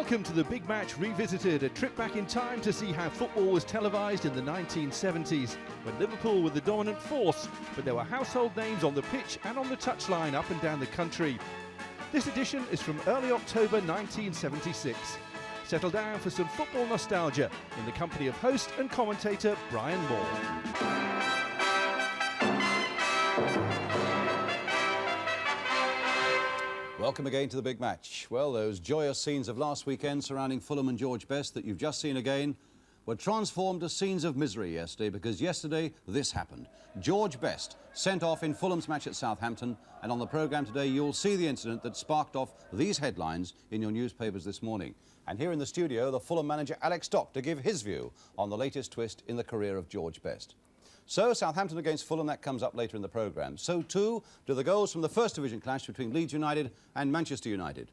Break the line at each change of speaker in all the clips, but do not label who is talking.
Welcome to the Big Match Revisited, a trip back in time to see how football was televised in the 1970s, when Liverpool were the dominant force, but there were household names on the pitch and on the touchline up and down the country. This edition is from early October 1976. Settle down for some football nostalgia in the company of host and commentator Brian Moore.
Welcome again to the Big Match. Well, those joyous scenes of last weekend surrounding Fulham and George Best that you've just seen again were transformed to scenes of misery yesterday, because yesterday this happened. George Best sent off in Fulham's match at Southampton, and on the programme today you'll see the incident that sparked off these headlines in your newspapers this morning. And here in the studio, the Fulham manager Alex Stock to give his view on the latest twist in the career of George Best. So, Southampton against Fulham, that comes up later in the programme. So, too, do the goals from the First Division clash between Leeds United and Manchester United.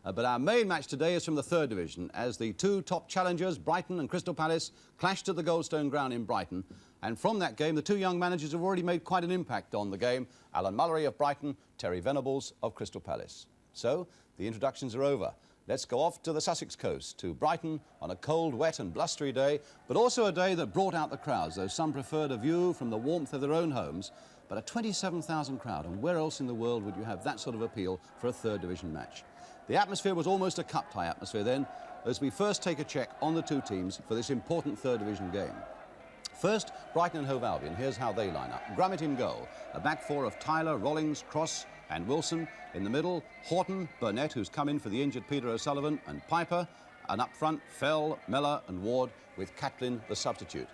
But our main match today is from the Third Division, as the two top challengers, Brighton and Crystal Palace, clashed at the Goldstone Ground in Brighton. And from that game, the two young managers have already made quite an impact on the game. Alan Mullery of Brighton, Terry Venables of Crystal Palace. So, the introductions are over. Let's go off to the Sussex coast, to Brighton, on a cold, wet and blustery day, but also a day that brought out the crowds, though some preferred a view from the warmth of their own homes. But a 27,000 crowd, and where else in the world would you have that sort of appeal for a Third Division match? The atmosphere was almost a cup-tie atmosphere then, as we first take a check on the two teams for this important Third Division game. First, Brighton and Hove Albion. Here's how they line up. Grummett in goal, a back four of Tyler, Rollings, Cross and Wilson. In the middle, Horton, Burnett, who's come in for the injured Peter O'Sullivan, and Piper. And up front, Fell, Mellor and Ward, with Catlin the substitute.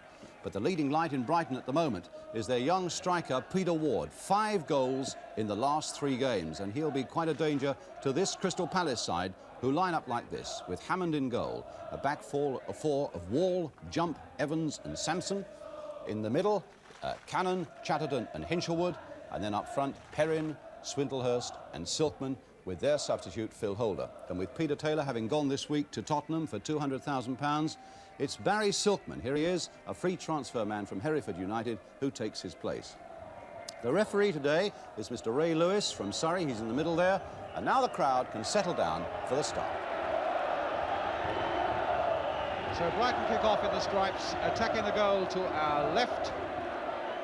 But the leading light in Brighton at the moment is their young striker, Peter Ward. 5 goals in the last 3 games, and he'll be quite a danger to this Crystal Palace side, who line up like this, with Hammond in goal, a back four of Wall, Jump, Evans and Sampson. In the middle, Cannon, Chatterton and Hinchelwood, and then up front, Perrin, Swindlehurst and Silkman, with their substitute Phil Holder. And with Peter Taylor having gone this week to Tottenham for £200,000, it's Barry Silkman, here he is, a free transfer man from Hereford United, who takes his place. The referee today is Mr. Ray Lewis from Surrey. He's in the middle there, and now the crowd can settle down for the start.
So Brighton kick off in the stripes, attacking the goal to our left,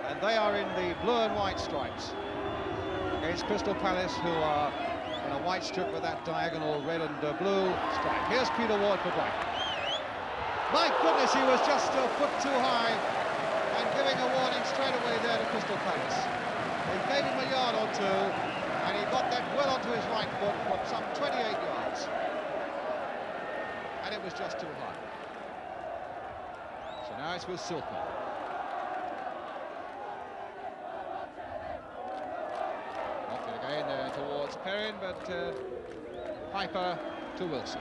and they are in the blue and white stripes against Crystal Palace, who are in a white strip with that diagonal red and blue stripe. Here's Peter Ward for Brighton. My goodness, he was just a foot too high and giving a warning straight away there to Crystal Palace. They gave him a yard or two, and he got that well onto his right foot from some 28 yards. And it was just too high. So now it's with Silkman. Off it again there towards Perrin, but Piper to Wilson.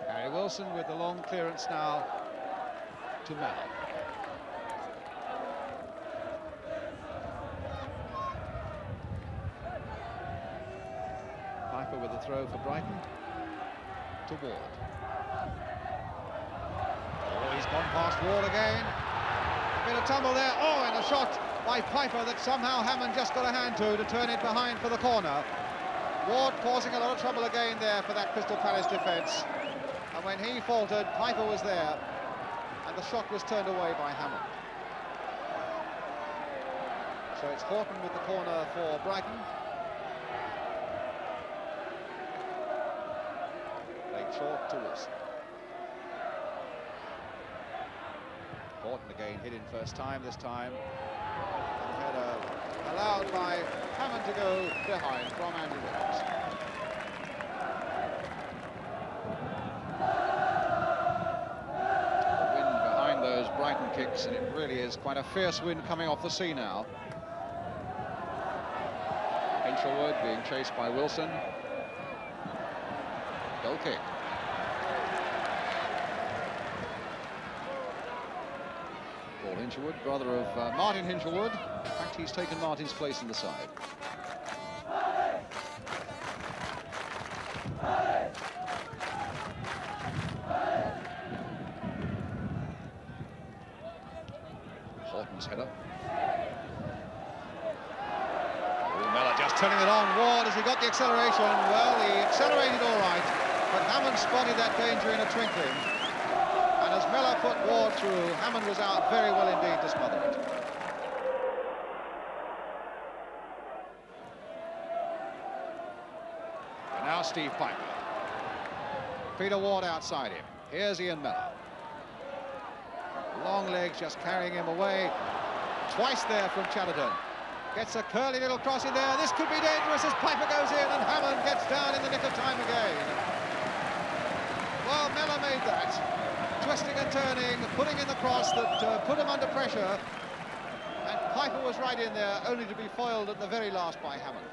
Harry Wilson with the long clearance now to Mellor. Piper with the throw for Brighton to Ward. Oh, he's gone past Ward again. A bit of tumble there. Oh, and a shot by Piper that somehow Hammond just got a hand to turn it behind for the corner. Ward causing a lot of trouble again there for that Crystal Palace defence. And when he faltered, Piper was there, and the shot was turned away by Hammond. So it's Horton with the corner for Brighton. Played short to Wilson. Horton again hit in first time, this time. And header allowed by Hammond to go behind from Andy Williams. Brighton kicks, and it really is quite a fierce wind coming off the sea now. Hinchelwood being chased by Wilson. Goal kick. Paul Hinchelwood, brother of Martin Hinchelwood. In fact, he's taken Martin's place in the side. Horton's header. Miller just turning it on. Ward, has he got the acceleration? Well, he accelerated all right, but Hammond spotted that danger in a twinkling. And as Miller put Ward through, Hammond was out very well indeed to smother it. And now Steve Piper. Peter Ward outside him. Here's Ian Miller. Long legs just carrying him away. Twice there from Chatterton. Gets a curly little cross in there. This could be dangerous as Piper goes in and Hammond gets down in the nick of time again. Well, Miller made that. Twisting and turning, putting in the cross that put him under pressure. And Piper was right in there, only to be foiled at the very last by Hammond.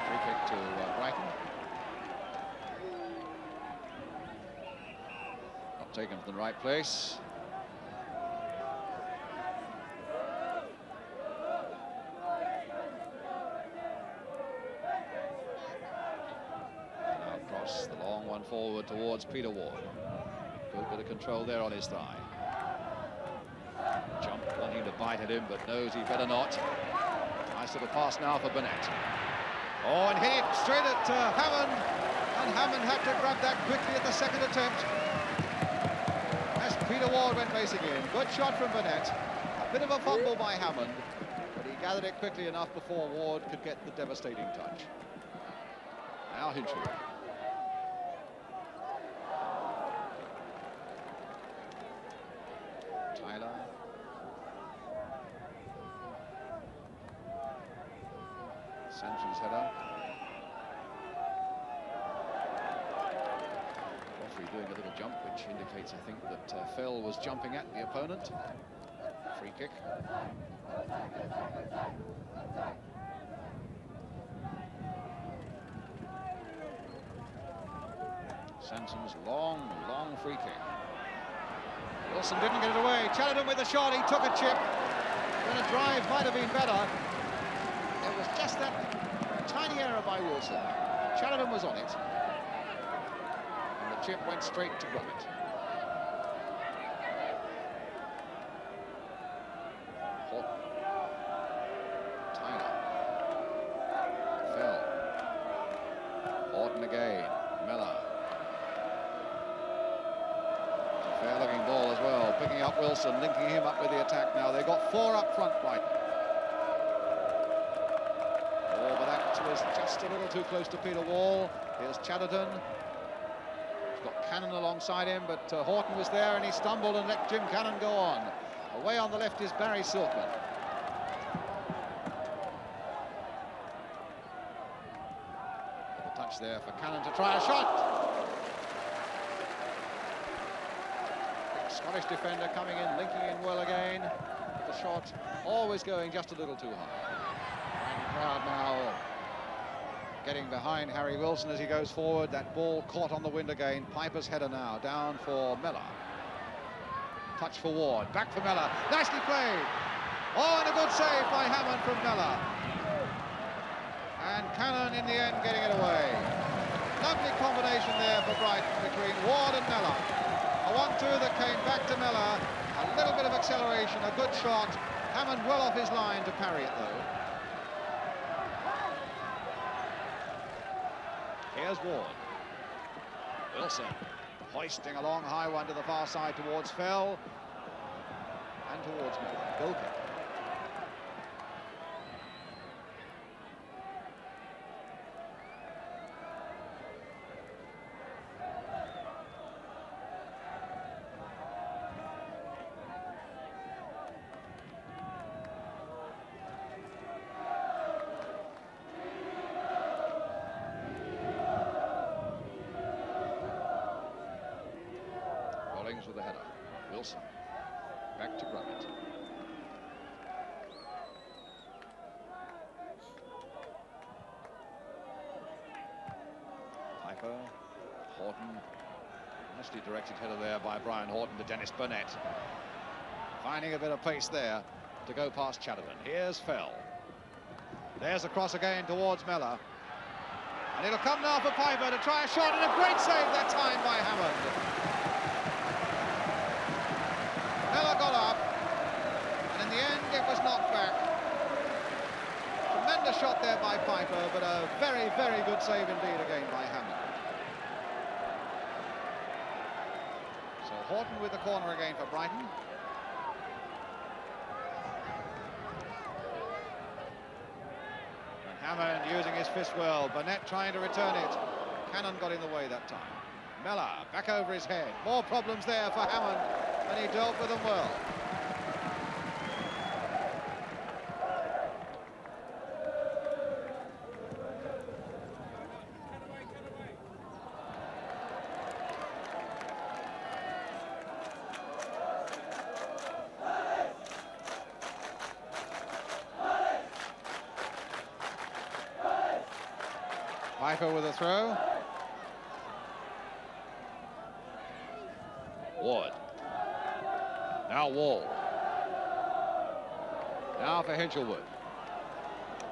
Free kick to Brighton. Taken to the right place. Now across the long one forward towards Peter Ward. Good bit of control there on his thigh. Jump wanting to bite at him, but knows he better not. Nice little pass now for Burnett. Oh, and hit it straight at Hammond. And Hammond had to grab that quickly at the second attempt. Peter Ward went racing in. Good shot from Burnett. A bit of a fumble by Hammond, but he gathered it quickly enough before Ward could get the devastating touch. Now Hinchley. Tyler. Sanchez header. Doing a little jump, which indicates, I think, that Fell was jumping at the opponent. Free kick. Sanson's long free kick. Wilson didn't get it away. Chatterton with the shot. He took a chip. Then a drive might have been better. It was just that tiny error by Wilson. Chatterton was on it. Chip went straight to Grummett. Horton. Tyler. Fell. Horton again. Miller. Fair looking ball as well. Picking up Wilson, linking him up with the attack now. They've got 4 up front, Brighton. Oh, but that was just a little too close to Peter Wall. Here's Chatterton. Got Cannon alongside him, but Horton was there and he stumbled and let Jim Cannon go on. Away on the left is Barry Silkman. The touch there for Cannon to try a shot. Scottish defender coming in, linking in well again. The shot always going just a little too high. Crowd now getting behind Harry Wilson as he goes forward. That ball caught on the wind again. Piper's header now, down for Miller. Touch for Ward, back for Miller. Nicely played. Oh, and a good save by Hammond from Miller. And Cannon in the end getting it away. Lovely combination there for Brighton between Ward and Miller. A 1-2 that came back to Miller. A little bit of acceleration, a good shot. Hammond well off his line to parry it though. Here's Ward. Wilson hoisting a long high one to the far side towards Fell and towards Miller. Goal kick. With the header. Wilson back to Grummett. Piper, Horton, nicely directed header there by Brian Horton to Dennis Burnett. Finding a bit of pace there to go past Chatterton. Here's Fell. There's a cross again towards Miller. And it'll come now for Piper to try a shot, and a great save that time by Hammond. Miller got up, and in the end it was knocked back. Tremendous shot there by Piper, but a very, very good save indeed again by Hammond. So Horton with the corner again for Brighton. Hammond using his fist well. Burnett trying to return it. Cannon got in the way that time. Mellor back over his head. More problems there for Hammond, and he dealt with them well. Piper with a throw. Ward. Now Wall. Now for Hinchelwood.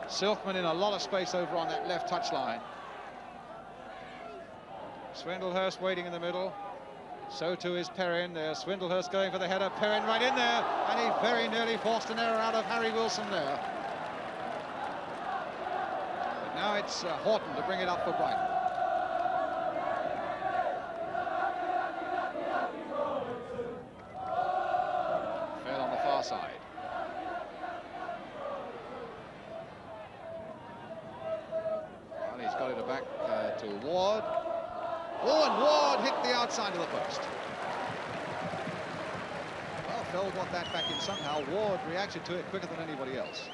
Silkman in a lot of space over on that left touchline. Swindlehurst waiting in the middle. So too is Perrin. There's Swindlehurst going for the header. Perrin right in there, and he very nearly forced an error out of Harry Wilson there. Now it's Horton to bring it up for Brighton. Fell on the far side. Well, he's got it back to Ward. Oh, and Ward hit the outside of the post. Well, Fell got that back in somehow. Ward reacted to it quicker than anybody else.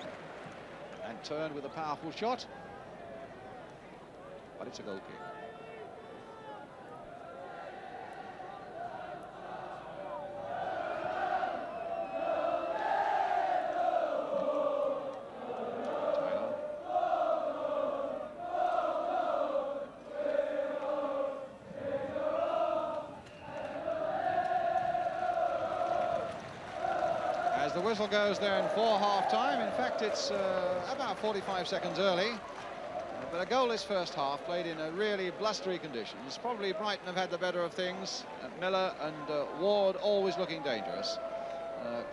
And turned with a powerful shot. But it's a goal kick. As the whistle goes there for half-time, in fact it's about 45 seconds early. But a goalless first half, played in a really blustery conditions. Probably Brighton have had the better of things. Miller and Ward always looking dangerous.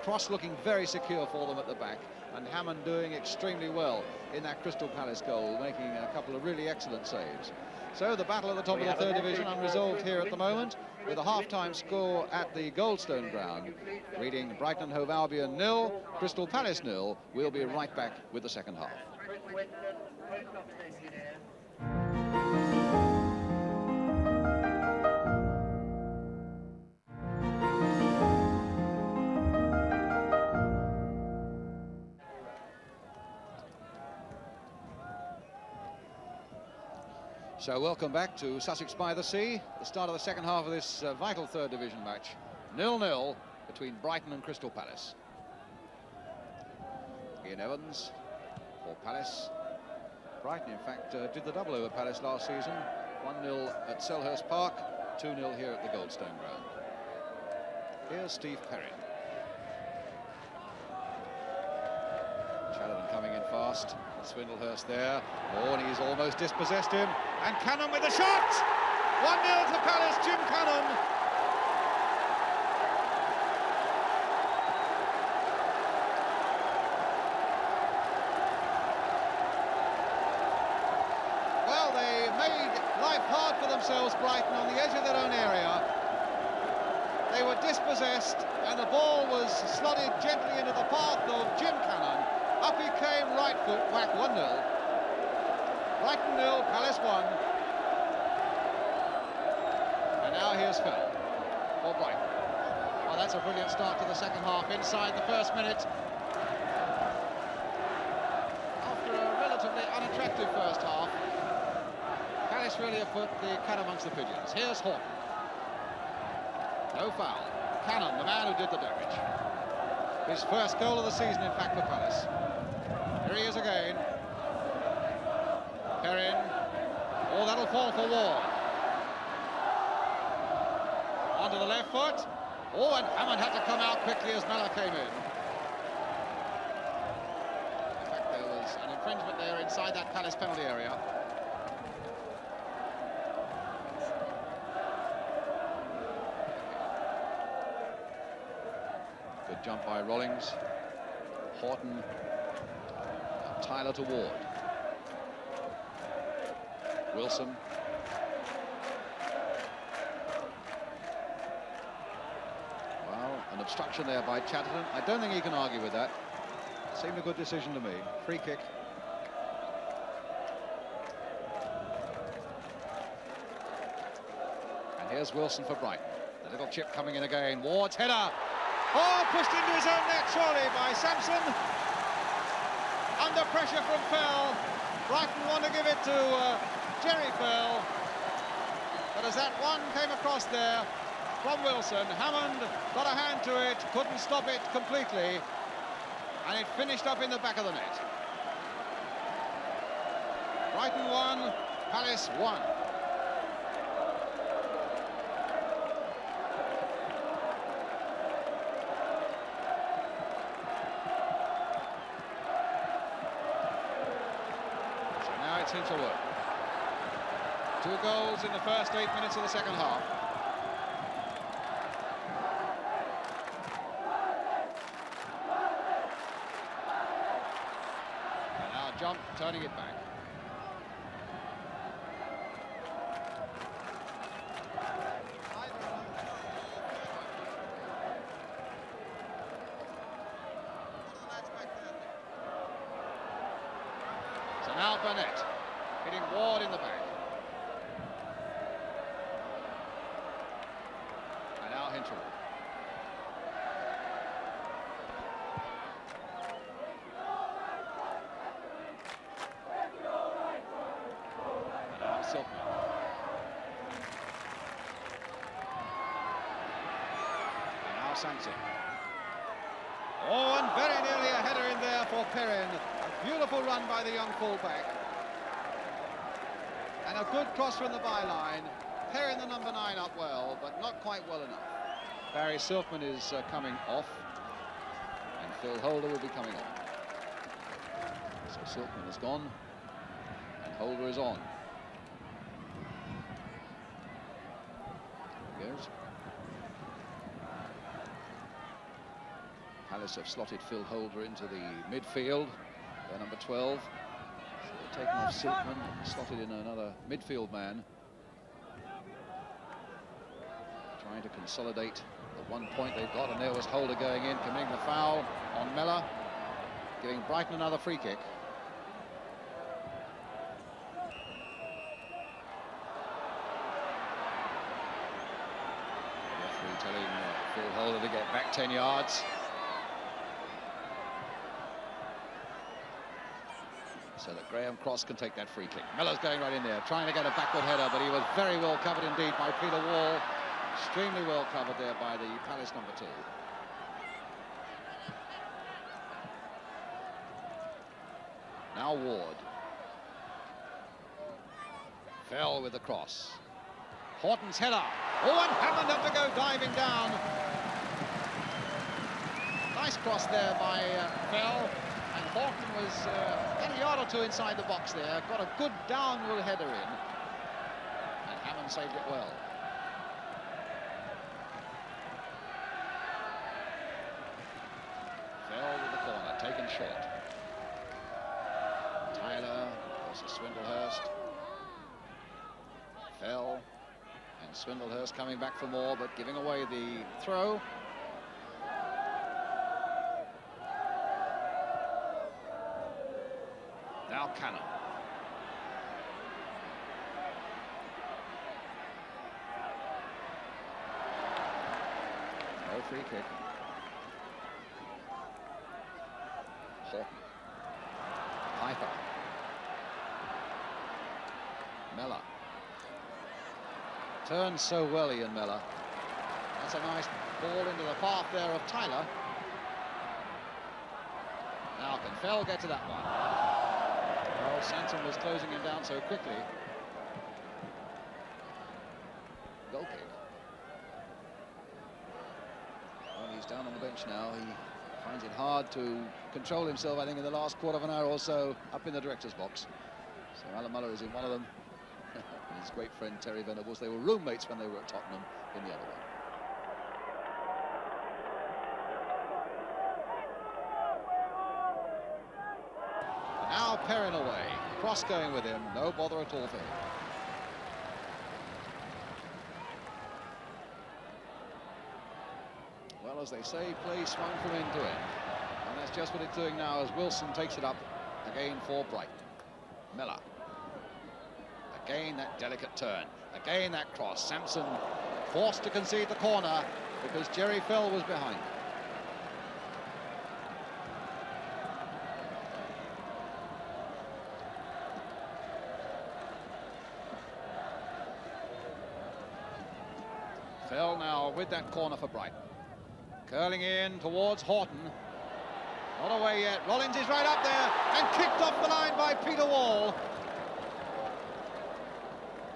Cross looking very secure for them at the back. And Hammond doing extremely well in that Crystal Palace goal, making a couple of really excellent saves. So the battle at the top of the third division unresolved here at the moment, with a half-time score at the Goldstone ground. Reading Brighton Hove Albion 0, Crystal Palace 0. We'll be right back with the second half. So welcome back to Sussex by the Sea, the start of the second half of this vital third division match. 0-0 between Brighton and Crystal Palace. Ian Evans for Palace. Brighton, in fact, did the double over Palace last season. 1-0 at Selhurst Park, 2-0 here at the Goldstone ground. Here's Steve Perrin. Sheridan coming in fast. Swindlehurst there. Oh, and he's almost dispossessed him. And Cannon with the shot! 1-0 to Palace, Jim Cannon. Well, they made life hard for themselves, Brighton, on the edge of their own area. They were dispossessed, and the ball was slotted gently into the path of Jim Cannon. Up he came, right foot, whack, 1-0. Brighton 0, Palace 1. And now here's Phil for Brighton. Well, that's a brilliant start to the second half, inside the first minute. After a relatively unattractive first half, Palace really have put the cat amongst the pigeons. Here's Horton. No foul. Cannon, the man who did the damage. His first goal of the season, in fact, for Palace. Here he is again. Perrin. Oh, that'll fall for Ward. Onto the left foot. Oh, and Hammond had to come out quickly as Mellor came in. In fact, there was an infringement there inside that Palace penalty area. jump by Rollings. Horton. Tyler to Ward. Wilson. Well, an obstruction there by Chatterton. I don't think he can argue with that. Seemed a good decision to me. Free kick. And here's Wilson for Brighton. The little chip coming in again. Ward's header. Oh, pushed into his own net, surely, by Sampson. Under pressure from Fell. Brighton want to give it to Jerry Fell. But as that one came across there from Wilson, Hammond got a hand to it, couldn't stop it completely, and it finished up in the back of the net. Brighton 1, Palace 1. Hinchelwood. 2 goals in the first 8 minutes of the second half. And now Jump turning it back. So now Burnett. Hitting Ward in the back. And now Hinchelwood. And now Silkman. And now Sampson. Oh, and very nearly a header in there for Perrin. A beautiful run by the young fullback. And a good cross from the byline. Perrin, the number 9, up well, but not quite well enough. Barry Silkman is coming off, and Phil Holder will be coming on. So Silkman is gone, and Holder is on. There he goes. Palace have slotted Phil Holder into the midfield. They're number 12. Taken off Silkman, slotted in another midfield man. Trying to consolidate the 1 point they've got, and there was Holder going in, committing the foul on Mellor, giving Brighton another free kick. The referee telling Phil Holder to get back 10 yards. So that Graham Cross can take that free kick. Miller's going right in there, trying to get a backward header, but he was very well covered indeed by Peter Wall. Extremely well covered there by the Palace number 2. Now Ward. Fell with the cross. Horton's header. Oh, and Hammond had to go diving down. Nice cross there by Fell. And Horton was a yard or 2 inside the box there. Got a good downward header in. And Hammond saved it well. Fell with the corner, taken short. Tyler versus Swindlehurst. Fell. And Swindlehurst coming back for more, but giving away the throw. Now Cannon. No free kick. Horton. Piper. Mellor. Turns so well, Ian Mellor. That's a nice ball into the path there of Tyler. Now can Fell get to that one? Well, Sanson was closing him down so quickly. Goal kick. Well, he's down on the bench now. He finds it hard to control himself, I think, in the last quarter of an hour or so up in the director's box. So Alan Muller is in one of them. And his great friend Terry Venables. They were roommates when they were at Tottenham in the other one. Perrin away. Cross going with him. No bother at all for him. Well, as they say, play swung from end to end. And that's just what it's doing now as Wilson takes it up again for Brighton. Miller. Again that delicate turn. Again that cross. Sampson forced to concede the corner because Jerry Fell was behind. Fell now with that corner for Brighton. Curling in towards Horton. Not away yet. Rollins is right up there and kicked off the line by Peter Wall.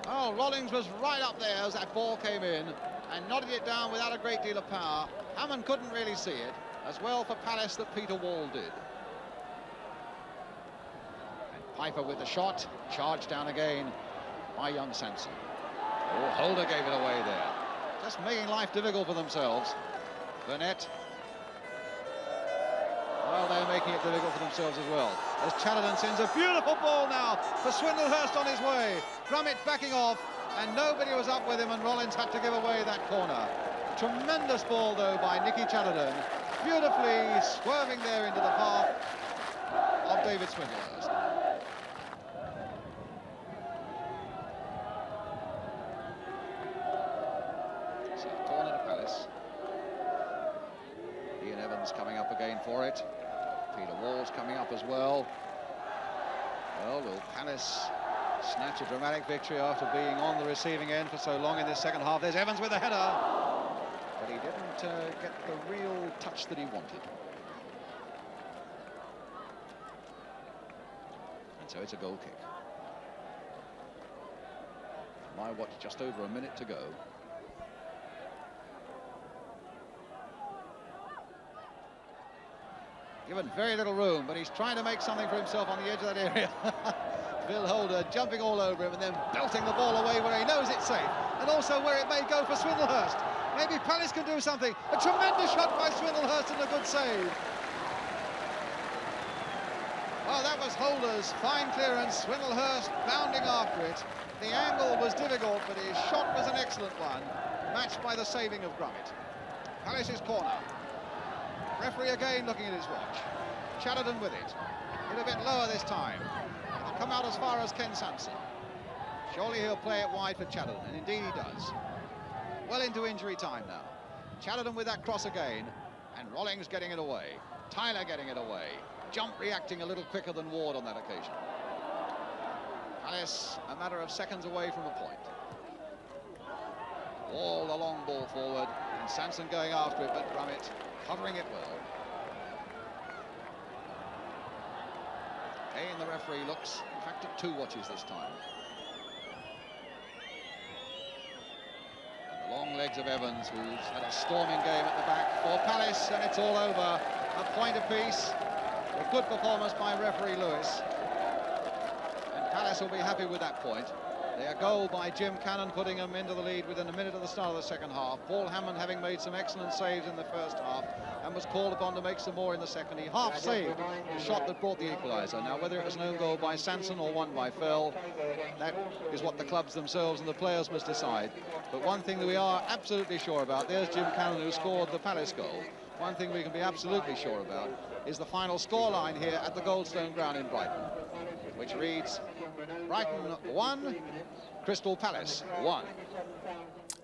Oh, Rollins was right up there as that ball came in and nodded it down without a great deal of power. Hammond couldn't really see it. As well for Palace that Peter Wall did. And Piper with the shot. Charged down again by young Sanson. Oh, Holder gave it away there. Just making life difficult for themselves. Burnett. Well, they're making it difficult for themselves as well. As Chatterton sends a beautiful ball now for Swindlehurst on his way. Grummett backing off, and nobody was up with him, and Rollins had to give away that corner. Tremendous ball, though, by Nicky Chatterton. Beautifully swerving there into the path of David Swindlehurst. So, corner to Palace. Ian Evans coming up again for it. Peter Wall's coming up as well. Well, will Palace snatch a dramatic victory after being on the receiving end for so long in this second half? There's Evans with the header, but he didn't get the real touch that he wanted. And so it's a goal kick. My watch, just over a minute to go. Given very little room, but he's trying to make something for himself on the edge of that area. Phil Holder jumping all over him and then belting the ball away where he knows it's safe, and also where it may go for Swindlehurst. Maybe Palace can do something. A tremendous shot by Swindlehurst and a good save. Well, that was Holder's fine clearance. Swindlehurst bounding after it. The angle was difficult, but his shot was an excellent one, matched by the saving of Grummett. Palace's corner. Referee again looking at his watch. Chatterton with it. Hit a bit lower this time. It'll come out as far as Ken Sampson. Surely he'll play it wide for Chatterton, and indeed he does. Well into injury time now. Chatterton with that cross again, and Rollins getting it away. Tyler getting it away. Jump reacting a little quicker than Ward on that occasion. Palace a matter of seconds away from a point. Wall the long ball forward, and Sampson going after it, but Grummett covering it well. And the referee looks, in fact, at two watches this time. And the long legs of Evans, who's had a storming game at the back for Palace, and it's all over. A point apiece. A good performance by referee Lewis. And Palace will be happy with that point. A goal by Jim Cannon putting them into the lead within a minute of the start of the second half. Paul Hammond having made some excellent saves in the first half and was called upon to make some more in the second. He half saved the shot that brought the equaliser. Now, whether it was an own goal by Sanson or one by Fell, that is what the clubs themselves and the players must decide. But one thing that we are absolutely sure about, there's Jim Cannon who scored the Palace goal. One thing we can be absolutely sure about is the final scoreline here at the Goldstone Ground in Brighton, which reads Brighton 1, Crystal Palace 1.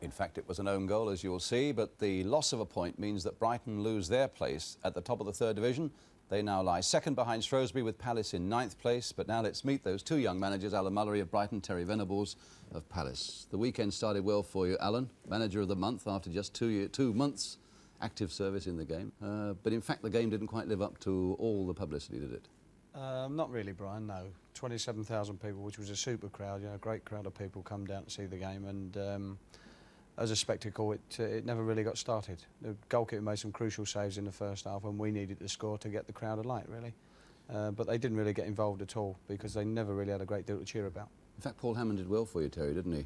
In fact, it was an own goal, as you'll see, but the loss of a point means that Brighton lose their place at the top of the third division. They now lie second behind Shrewsbury with Palace in ninth place. But now let's meet those two young managers, Alan Mullery of Brighton, Terry Venables of Palace. The weekend started well for you, Alan, manager of the month after just 2 months active service in the game. But in fact, the game didn't quite live up to all the publicity, did it?
Not really, Brian, no. 27,000 people, which was a super crowd, you know, a great crowd of people come down to see the game, and as a spectacle, it never really got started. The goalkeeper made some crucial saves in the first half when we needed to score to get the crowd alight, really. But they didn't really get involved at all because they never really had a great deal to cheer about.
In fact, Paul Hammond did well for you, Terry, didn't he?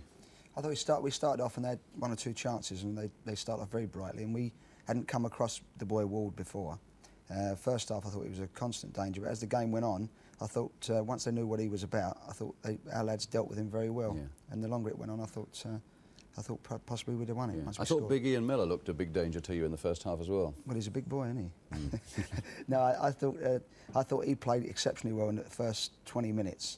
I thought we started off and they had one or two chances, and they started off very brightly, and we hadn't come across the boy Ward before. First half, I thought it was a constant danger, but as the game went on, I thought once they knew what he was about, I thought our lads dealt with him very well.
Yeah.
And the longer it went on, I thought possibly we'd have won it. Once
I
we
thought
scored.
Big Ian Miller looked a big danger to you in the first half as well.
Well, he's a big boy, isn't he? No, I thought he played exceptionally well in the first 20 minutes.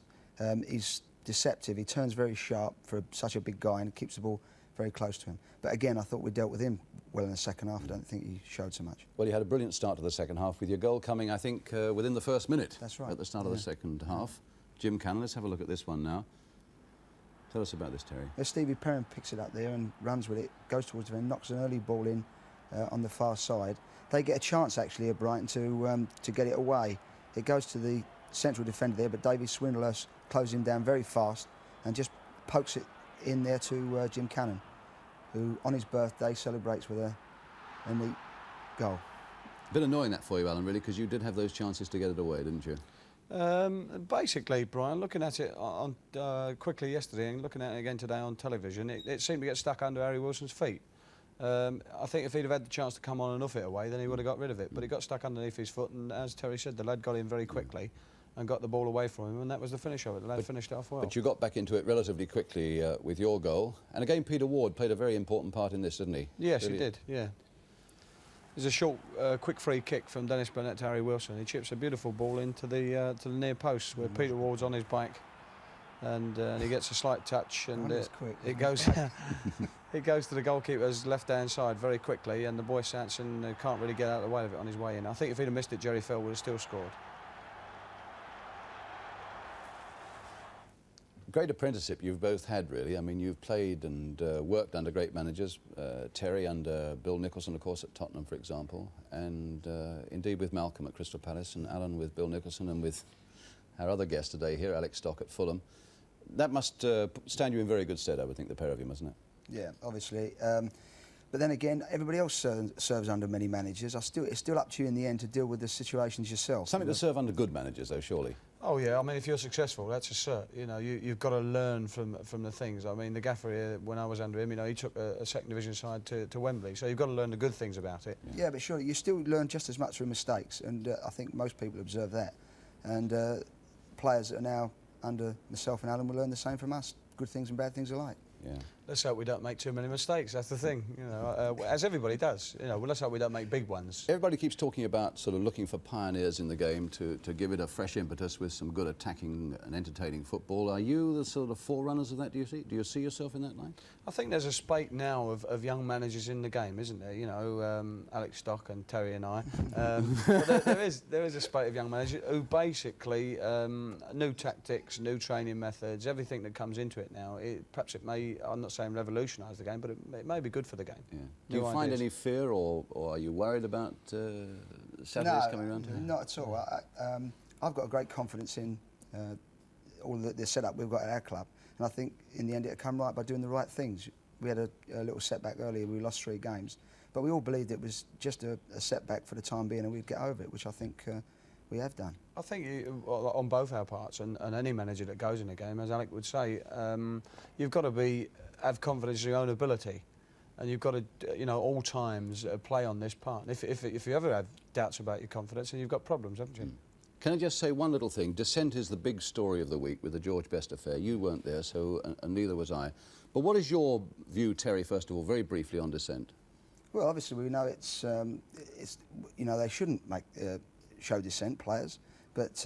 He's deceptive. He turns very sharp for such a big guy and keeps the ball very close to him. But again, I thought we dealt with him well in the second half. I don't think he showed so much.
Well, you had a brilliant start to the second half with your goal coming, I think, within the first minute.
That's right.
At the start of the second half. Jim Cannon, let's have a look at this one now. Tell us about this, Terry.
Stevie Perrin picks it up there and runs with it, goes towards him, knocks an early ball in on the far side. They get a chance, actually, at Brighton to get it away. It goes to the central defender there, but David Swindlehurst closes him down very fast and just pokes it in there to Jim Cannon, who, on his birthday, celebrates with a neat goal.
A bit annoying that for you, Alan, really, because you did have those chances to get it away, didn't you?
Basically, Brian, looking at it on quickly yesterday and looking at it again today on television, it seemed to get stuck under Harry Wilson's feet. I think if he'd have had the chance to come on and off it away, then he would have got rid of it. But it got stuck underneath his foot, and as Terry said, the lad got in very quickly and got the ball away from him, and that was the finish of it. The lad finished it off well.
But you got back into it relatively quickly with your goal. And again, Peter Ward played a very important part in this, didn't he?
Yes, he did, yeah. There's a short, quick free kick from Dennis Burnett to Harry Wilson. He chips a beautiful ball into the near post where Peter Ward's on his back, and he gets a slight touch, and it goes it goes to the goalkeeper's left-hand side very quickly, and the boy Sanson can't really get out of the way of it on his way in. I think if he'd have missed it, Jerry Fell would have still scored.
Great apprenticeship you've both had, really. I mean, you've played and worked under great managers, Terry under Bill Nicholson, of course, at Tottenham, for example, and indeed with Malcolm at Crystal Palace, and Alan with Bill Nicholson, and with our other guest today here, Alex Stock at Fulham. That must stand you in very good stead, I would think, the pair of you, mustn't it?
Yeah, obviously. But then again, everybody else serves under many managers. It's still up to you in the end to deal with the situations yourself.
Something to serve under good managers, though, surely.
Oh yeah, I mean, if you're successful, that's a cert. You know, you've got to learn from the things. I mean, the gaffer here, when I was under him, you know, he took a second division side to Wembley, so you've got to learn the good things about it.
Yeah, but surely you still learn just as much from mistakes, and I think most people observe that. And players that are now under myself and Alan will learn the same from us, good things and bad things alike.
Yeah.
Let's hope we don't make too many mistakes. That's the thing, you know, as everybody does. You know, well, let's hope we don't make big ones.
Everybody keeps talking about sort of looking for pioneers in the game to give it a fresh impetus with some good attacking and entertaining football. Are you the sort of forerunners of that, do you see? Do you see yourself in that line?
I think there's a spate now of young managers in the game, isn't there? You know, Alex Stock and Terry and I. But there is a spate of young managers who basically, new tactics, new training methods, everything that comes into it now, perhaps it may, I'm not saying revolutionise the game, but it may be good for the game.
Yeah. Do you find any fear, or are you worried about Saturdays coming around?
No, not at all. I've got a great confidence in all the setup we've got at our club, and I think in the end it'll come right by doing the right things. We had a little setback earlier. We lost 3 games, but we all believed it was just a setback for the time being, and we'd get over it, which I think we have done.
I think on both our parts, and any manager that goes in a game, as Alec would say, you've got to have confidence in your own ability, and you've got to, you know, all times play on this part. If you ever have doubts about your confidence, then you've got problems, haven't you?
Can I just say one little thing? Dissent is the big story of the week with the George Best affair. You weren't there, so and neither was I. But what is your view, Terry, first of all, very briefly on dissent?
Well, obviously we know it's you know, they shouldn't show dissent, players, but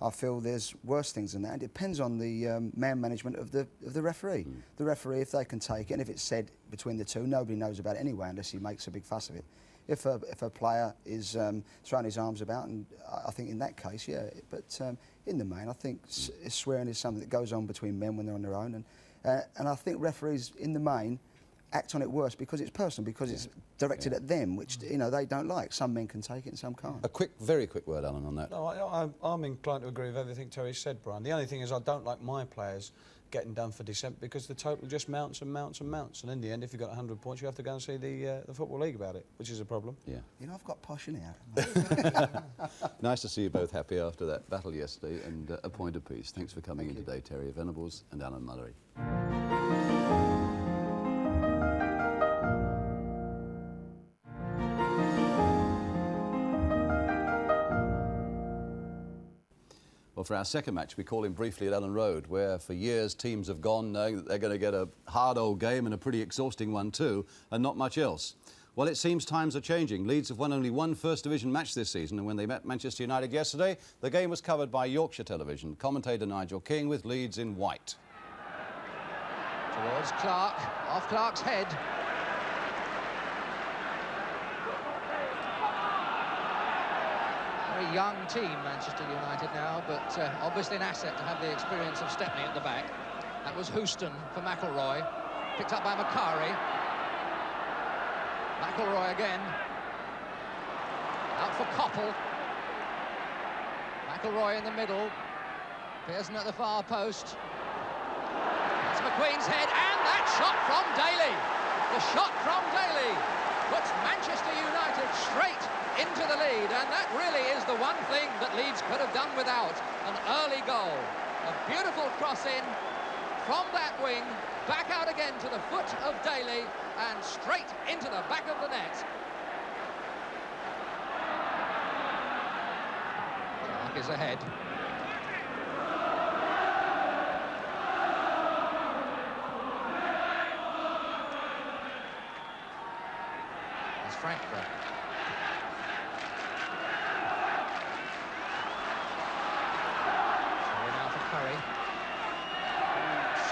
I feel there's worse things than that. It depends on the man management of the referee. The referee, if they can take it, and if it's said between the two, nobody knows about it anyway unless he makes a big fuss of it. If a player is throwing his arms about, and I think in that case, yeah. But in the main, I think swearing is something that goes on between men when they're on their own, and I think referees in the main act on it worse because it's personal, because it's directed at them, which, you know, they don't like. Some men can take it and some can't.
A very quick word, Alan, on that.
No, I'm inclined to agree with everything Terry said, Brian. The only thing is I don't like my players getting done for dissent because the total just mounts and mounts and mounts. And in the end, if you've got 100 points, you have to go and see the Football League about it, which is a problem.
Yeah.
You know, I've got posh in here.
Nice to see you both happy after that battle yesterday, and a point apiece. Thanks for coming in today, Terry Venables and Alan Mullery. Well, for our second match, we call him briefly at Ellen Road, where for years teams have gone knowing that they're going to get a hard old game and a pretty exhausting one too, and not much else. Well, it seems times are changing. Leeds have won only one First Division match this season, and when they met Manchester United yesterday, the game was covered by Yorkshire Television. Commentator Nigel King with Leeds in white.
Towards Clark, off Clark's head. Very young team, Manchester United now, but obviously an asset to have the experience of Stepney at the back. That was Houston for McElroy, picked up by Macari. McElroy again, out for Coppell. McElroy in the middle, Pearson at the far post. That's McQueen's head, and that shot from Daly. The shot from Daly puts Manchester United straight into the lead, and that really is the one thing that Leeds could have done without, an early goal. A beautiful cross in from that wing, back out again to the foot of Daly, and straight into the back of the net. Clark is ahead. It's Frankfurt. So now for Curry.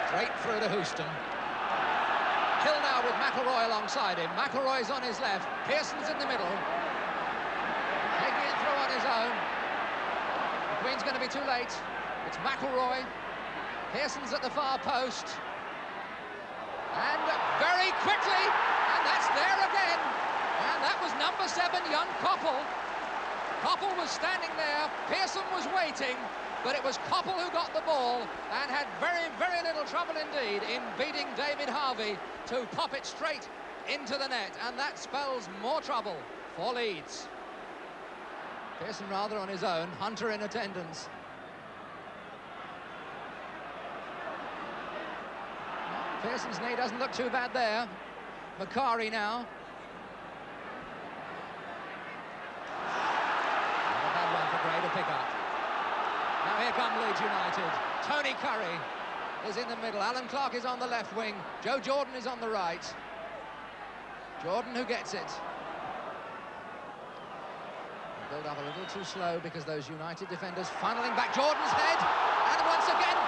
Straight through to Houston. Hill now with McElroy alongside him. McElroy's on his left. Pearson's in the middle. Taking it through on his own. McQueen's going to be too late. It's McElroy. Pearson's at the far post. And very quickly, and that's there again. And that was number 7, young Coppell. Coppell was standing there. Pearson was waiting. But it was Coppell who got the ball and had very, very little trouble indeed in beating David Harvey to pop it straight into the net. And that spells more trouble for Leeds. Pearson rather on his own, Hunter in attendance. Pearson's knee doesn't look too bad there. Macari now. Not a bad one for Gray to pick up. Now here come Leeds United. Tony Curry is in the middle. Alan Clark is on the left wing. Joe Jordan is on the right. Jordan who gets it. Build up a little too slow because those United defenders funneling back Jordan's head. And once again,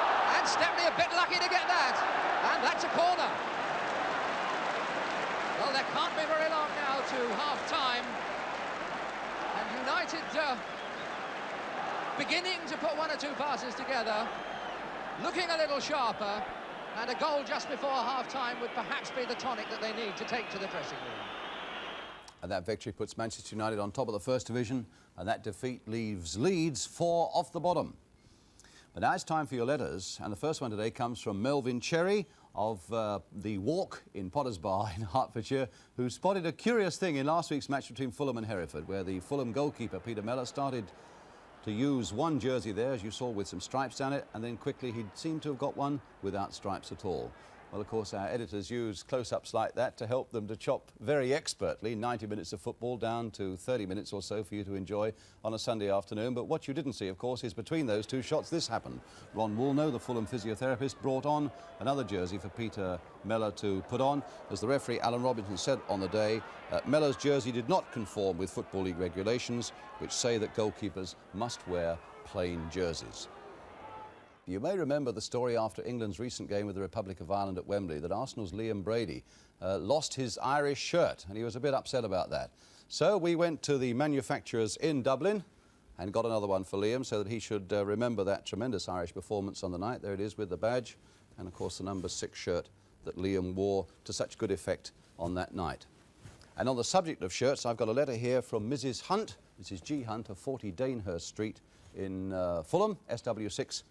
and Stepney a bit lucky to get that. And that's a corner. Well, there can't be very long now to half-time. And United beginning to put one or two passes together, looking a little sharper, and a goal just before half-time would perhaps be the tonic that they need to take to the dressing room.
And that victory puts Manchester United on top of the First Division, and that defeat leaves Leeds 4 off the bottom. But now it's time for your letters, and the first one today comes from Melvin Cherry of the Walk in Potters Bar in Hertfordshire, who spotted a curious thing in last week's match between Fulham and Hereford, where the Fulham goalkeeper, Peter Mellor, started to use one jersey there, as you saw, with some stripes down it, and then quickly he seemed to have got one without stripes at all. Well, of course, our editors use close-ups like that to help them to chop very expertly 90 minutes of football down to 30 minutes or so for you to enjoy on a Sunday afternoon. But what you didn't see, of course, is between those two shots this happened. Ron Woolnough, the Fulham physiotherapist, brought on another jersey for Peter Mellor to put on. As the referee Alan Robinson said on the day, Mellor's jersey did not conform with Football League regulations, which say that goalkeepers must wear plain jerseys. You may remember the story after England's recent game with the Republic of Ireland at Wembley that Arsenal's Liam Brady lost his Irish shirt, and he was a bit upset about that. So we went to the manufacturers in Dublin and got another one for Liam so that he should remember that tremendous Irish performance on the night. There it is with the badge and, of course, the number 6 shirt that Liam wore to such good effect on that night. And on the subject of shirts, I've got a letter here from Mrs. Hunt, Mrs. G. Hunt of 40 Danehurst Street in Fulham, SW6.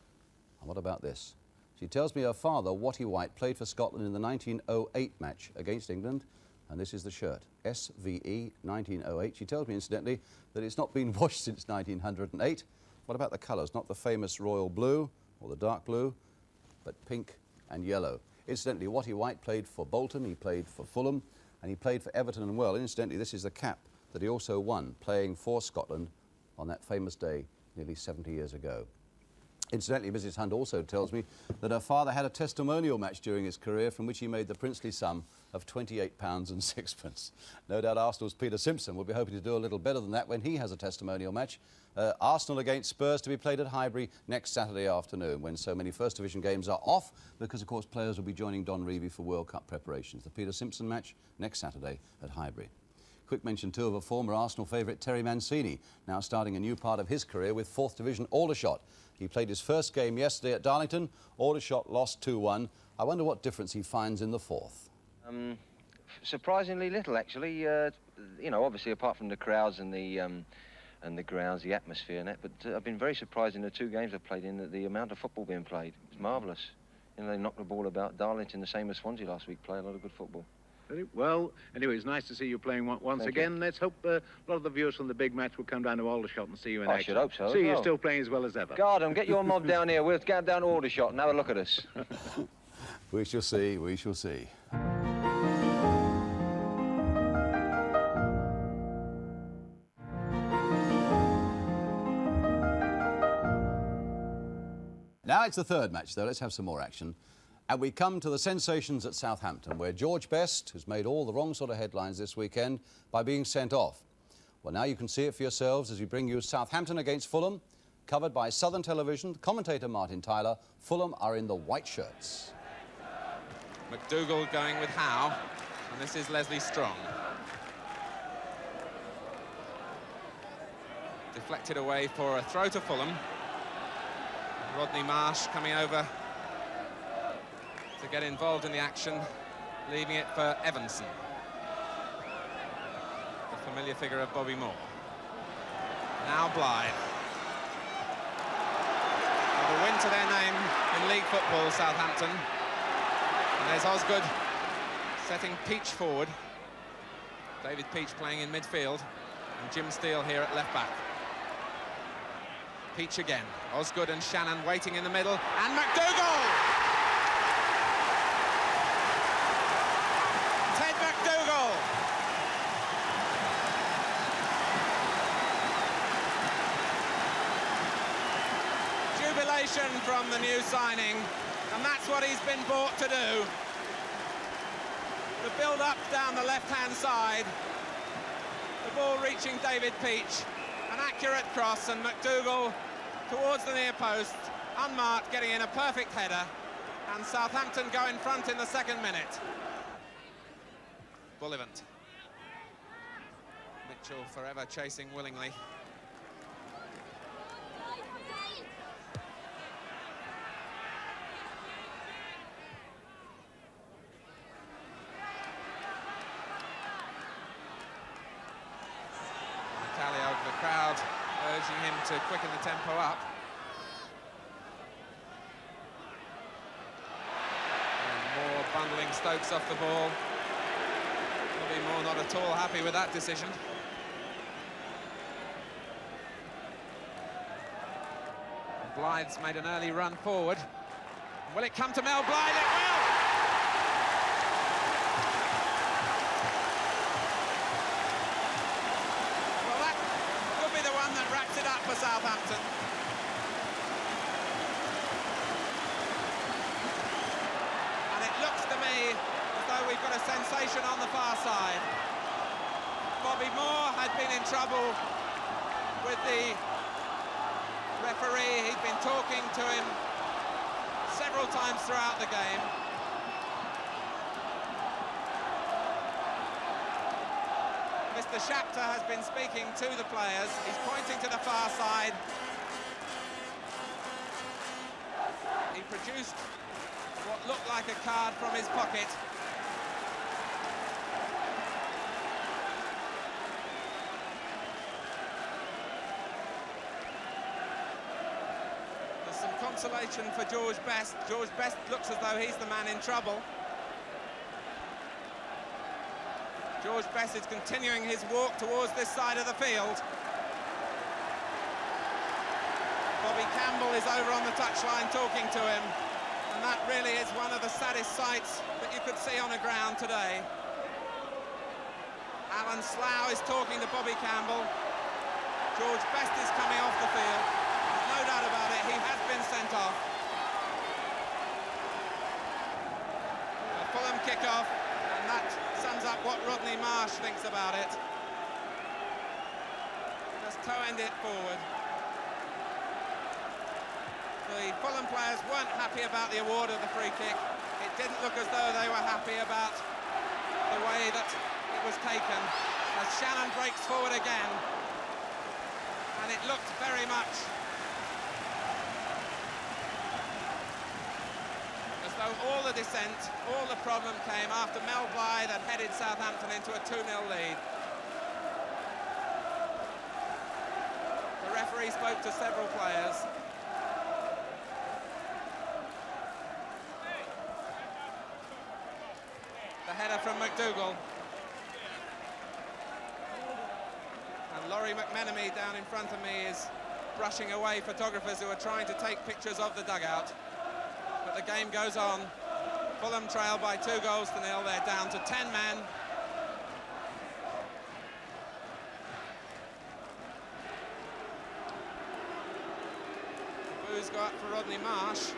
And what about this? She tells me her father, Watty White, played for Scotland in the 1908 match against England, and this is the shirt, SVE 1908. She tells me, incidentally, that it's not been washed since 1908. What about the colours? Not the famous royal blue or the dark blue, but pink and yellow. Incidentally, Watty White played for Bolton, he played for Fulham, and he played for Everton and well. Incidentally, this is the cap that he also won, playing for Scotland on that famous day nearly 70 years ago. Incidentally, Mrs. Hunt also tells me that her father had a testimonial match during his career from which he made the princely sum of £28.06. No doubt Arsenal's Peter Simpson will be hoping to do a little better than that when he has a testimonial match. Arsenal against Spurs to be played at Highbury next Saturday afternoon, when so many First Division games are off, because of course players will be joining Don Revie for World Cup preparations. The Peter Simpson match next Saturday at Highbury. Quick mention too of a former Arsenal favourite, Terry Mancini, now starting a new part of his career with 4th Division Aldershot. He played his first game yesterday at Darlington. Aldershot lost 2-1. I wonder what difference he finds in the 4th.
Surprisingly little, actually. You know, obviously apart from the crowds and the grounds, the atmosphere and that, but I've been very surprised in the 2 games I've played in that the amount of football being played. It's marvellous. You know, they knocked the ball about. Darlington, the same as Swansea last week, play a lot of good football.
Very well. Anyway, it's nice to see you playing once again. Let's hope a lot of the viewers from the big match will come down to Aldershot and see you in action.
I should hope so.
See you still playing as well as ever.
Gardam, get your mob down here. We'll get down to Aldershot and have a look at us.
We shall see, we shall see. Now it's the 3rd match, though. Let's have some more action. And we come to the sensations at Southampton, where George Best has made all the wrong sort of headlines this weekend by being sent off. Well, now you can see it for yourselves as we bring you Southampton against Fulham, covered by Southern Television, commentator Martin Tyler. Fulham are in the white shirts.
McDougall going with Howe, and this is Leslie Strong. Deflected away for a throw to Fulham. Rodney Marsh coming over to get involved in the action, leaving it for Evanson, the familiar figure of Bobby Moore. Now Blythe. Well, a win to their name in league football, Southampton. And there's Osgood setting Peach forward. David Peach playing in midfield, and Jim Steele here at left back. Peach again. Osgood and Shannon waiting in the middle, and McDougall! Ted McDougall! Jubilation from the new signing, and that's what he's been brought to do. The build-up down the left-hand side, the ball reaching David Peach, an accurate cross, and McDougall towards the near post, unmarked, getting in a perfect header, and Southampton go in front in the 2nd minute. Bullivant. Mitchell forever chasing willingly. The crowd urging him to quicken the tempo up. And Moore bundling Stokes off the ball. Bobby Moore not at all happy with that decision. And Blythe's made an early run forward. Will it come to Mel Blythe? It will! For Southampton. And it looks to me as though we've got a sensation on the far side. Bobby Moore had been in trouble with the referee. He'd been talking to him several times throughout the game. Mr. Shapter has been speaking to the players. He's pointing to the far side. He produced what looked like a card from his pocket. There's some consolation for George Best. George Best looks as though he's the man in trouble. George Best is continuing his walk towards this side of the field. Bobby Campbell is over on the touchline talking to him, and that really is one of the saddest sights that you could see on the ground today. Alan Slough is talking to Bobby Campbell. George Best is coming off the field. There's no doubt about it, he has been sent off. A Fulham kick-off, and that sums up what Rodney Marsh thinks about it. Just toe-end it forward. The Fulham players weren't happy about the award of the free kick. It didn't look as though they were happy about the way that it was taken. As Shannon breaks forward again, and it looked very much as though all the dissent, all the problem came after Mel Blythe had headed Southampton into a 2-0 lead. The referee spoke to several players. The header from McDougall. And Laurie McMenemy down in front of me is brushing away photographers who are trying to take pictures of the dugout. But the game goes on. Fulham trail by 2-0. They're down to 10 men. Boos go up for Rodney Marsh.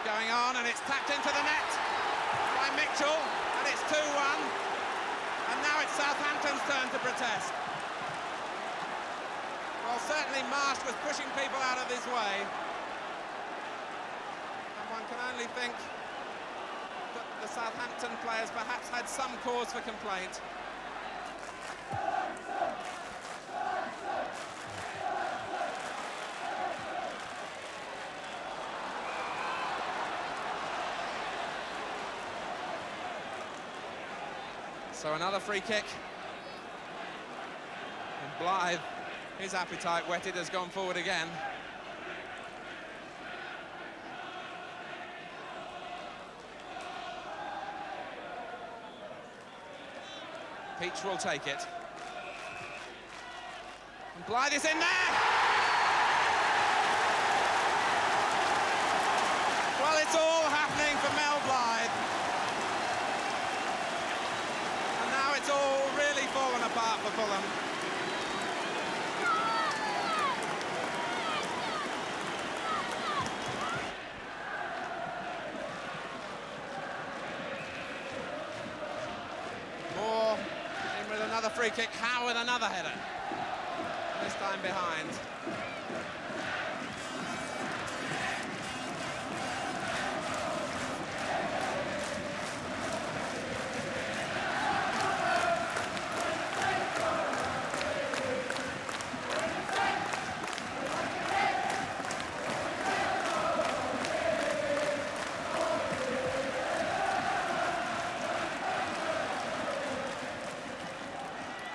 Going on, and it's tapped into the net by Mitchell, and it's 2-1, and now it's Southampton's turn to protest. Well, certainly Marsh was pushing people out of his way, and one can only think that the Southampton players perhaps had some cause for complaint. So another free kick. And Blythe, his appetite whetted, has gone forward again. Peach will take it. And Blythe is in there! Well, it's all happening for Mel Blythe. It's all really fallen apart for Fulham. Moore in with another free kick. Howe with another header. This time behind.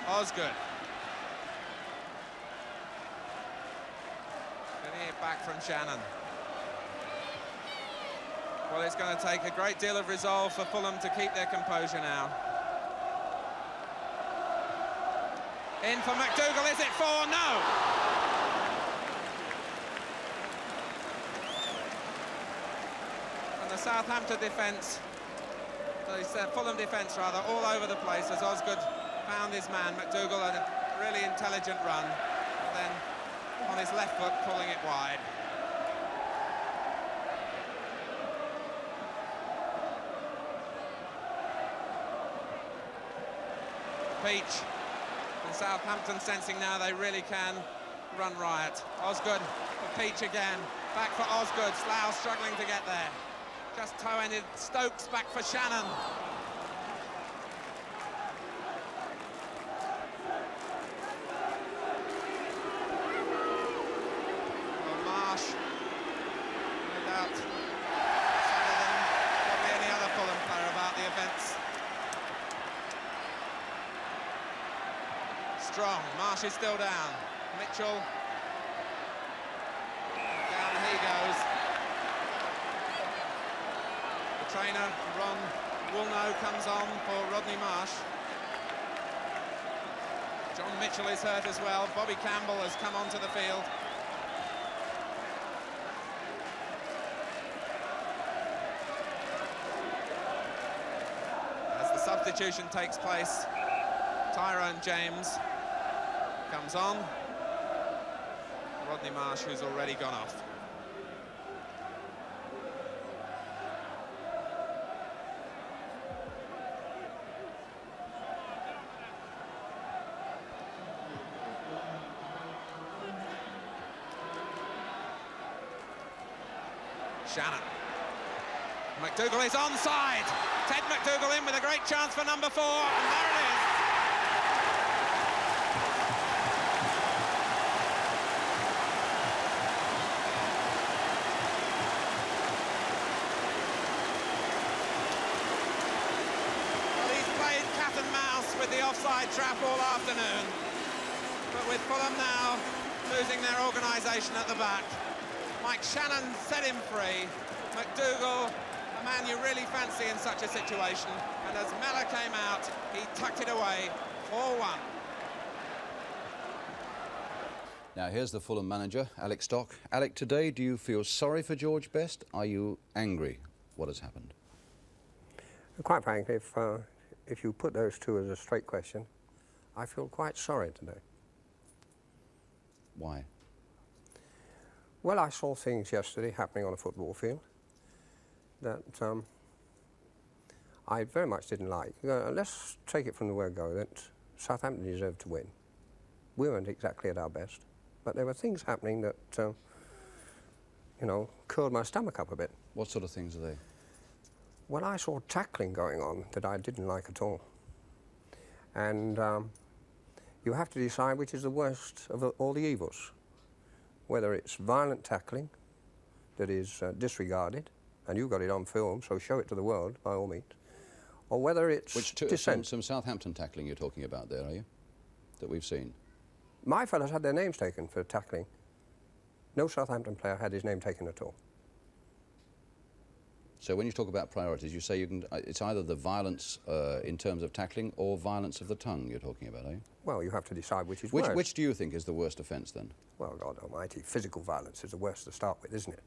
Osgood. Getting it back from Shannon. Well, it's going to take a great deal of resolve for Fulham to keep their composure now. In for McDougall, is it 4? No! And the Southampton defence, the Fulham defence rather, all over the place as Osgood found his man. McDougall had a really intelligent run, and then on his left foot pulling it wide. Peach and Southampton sensing now they really can run riot. Osgood for Peach again, back for Osgood. Slough struggling to get there. Just toe-ended. Stokes back for Shannon. Strong. Marsh is still down. Mitchell. Down he goes. The trainer, Ron Woolnough, comes on for Rodney Marsh. John Mitchell is hurt as well. Bobby Campbell has come onto the field. As the substitution takes place, Tyrone James comes on. Rodney Marsh, who's already gone off. Shannon. McDougall is onside. Ted McDougall in with a great chance for number 4, and there it is. Well, he's played cat and mouse with the offside trap all afternoon, but with Fulham now losing their organisation at the back, Mike Shannon set him free. McDougall, a man you really fancy in such a situation, and as Mellor came out, he tucked it away, 4-1.
Now here's the Fulham manager, Alec Stock. Alec, today do you feel sorry for George Best? Are you angry? What has happened?
Quite frankly, if you put those two as a straight question, I feel quite sorry today.
Why?
Well, I saw things yesterday happening on a football field that I very much didn't like. Let's take it from the word go that Southampton deserved to win. We weren't exactly at our best, but there were things happening that, you know, curled my stomach up a bit.
What sort of things are they?
Well, I saw tackling going on that I didn't like at all. And you have to decide which is the worst of all the evils. Whether it's violent tackling that is disregarded, and you've got it on film, so show it to the world, by all means, or whether it's dissent.
Some Southampton tackling you're talking about there, are you? That we've seen?
My fellas had their names taken for tackling. No Southampton player had his name taken at all.
So when you talk about priorities, you say you can, it's either the violence in terms of tackling or violence of the tongue you're talking about, are you?
Well, you have to decide which is worse.
Which do you think is the worst offence then?
Well, God almighty, physical violence is the worst to start with, isn't it?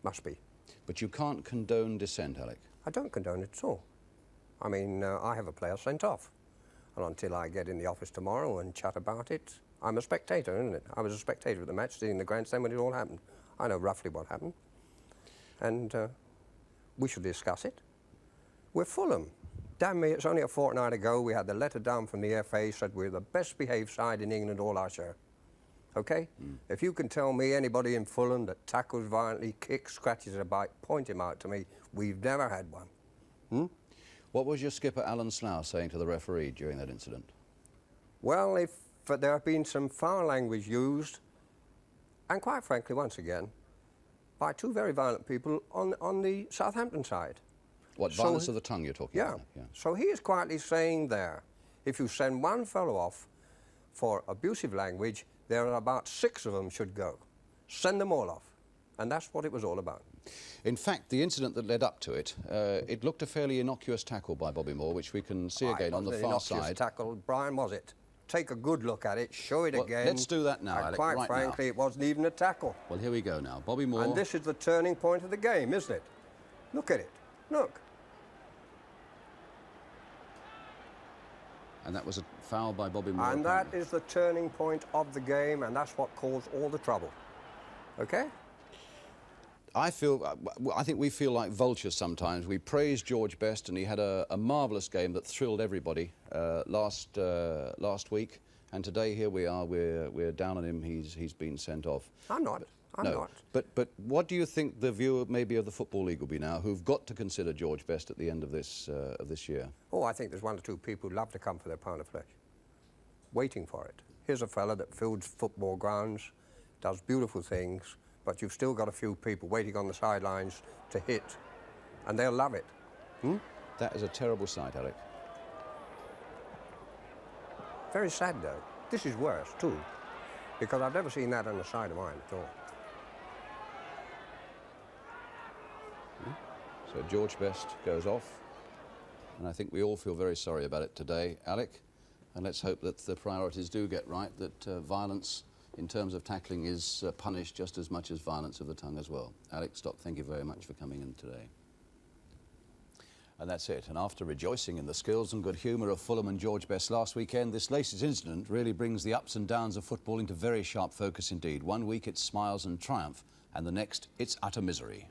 Must be.
But you can't condone dissent, Alec.
I don't condone it at all. I mean, I have a player sent off. And until I get in the office tomorrow and chat about it, I'm a spectator, isn't it? I was a spectator of the match, sitting in the grandstand when it all happened. I know roughly what happened. And we should discuss it. We're Fulham. Damn me, it's only a fortnight ago we had the letter down from the FA, said we're the best behaved side in England all our share. Okay? If you can tell me anybody in Fulham that tackles violently, kicks, scratches a bite, point him out to me. We've never had one.
What was your skipper Alan Slough saying to the referee during that incident?
Well, if there have been some foul language used, and quite frankly, once again, by two very violent people on the Southampton side.
What, violence of the tongue you're talking about?
Yeah. So he is quietly saying there, if you send one fellow off for abusive language, there are about 6 of them should go. Send them all off. And that's what it was all about.
In fact, the incident that led up to it, it looked a fairly innocuous tackle by Bobby Moore, which we can see again on the far side.
Innocuous tackle, Brian, was it? Take a good look at it, show it again.
Let's do that now,
and
Alec,
quite
right
frankly,
now.
it wasn't even a tackle.
Well, here we go now. Bobby Moore.
And this is the turning point of the game, isn't it? Look at it. Look.
And that was a foul by Bobby Moore.
And that is the turning point of the game, and that's what caused all the trouble. Okay?
I think we feel like vultures sometimes. We praise George Best, and he had a marvellous game that thrilled everybody last week. And today, here we are. We're down on him. He's been sent off.
I'm not. I'm not.
But what do you think the view maybe of the Football League will be now, who've got to consider George Best at the end of this year?
Oh, I think there's 1 or 2 people who love to come for their pound of flesh, waiting for it. Here's a fella that fills football grounds, does beautiful things, but you've still got a few people waiting on the sidelines to hit, and they'll love it.
That is a terrible sight, Alec.
Very sad, though. This is worse, too, because I've never seen that on the side of mine at all.
So George Best goes off, and I think we all feel very sorry about it today, Alec, and let's hope that the priorities do get right, that violence in terms of tackling is punished just as much as violence of the tongue as well. Alec Stock, thank you very much for coming in today. And that's it. And after rejoicing in the skills and good humour of Fulham and George Best last weekend, this latest incident really brings the ups and downs of football into very sharp focus indeed. One week it's smiles and triumph, and the next it's utter misery.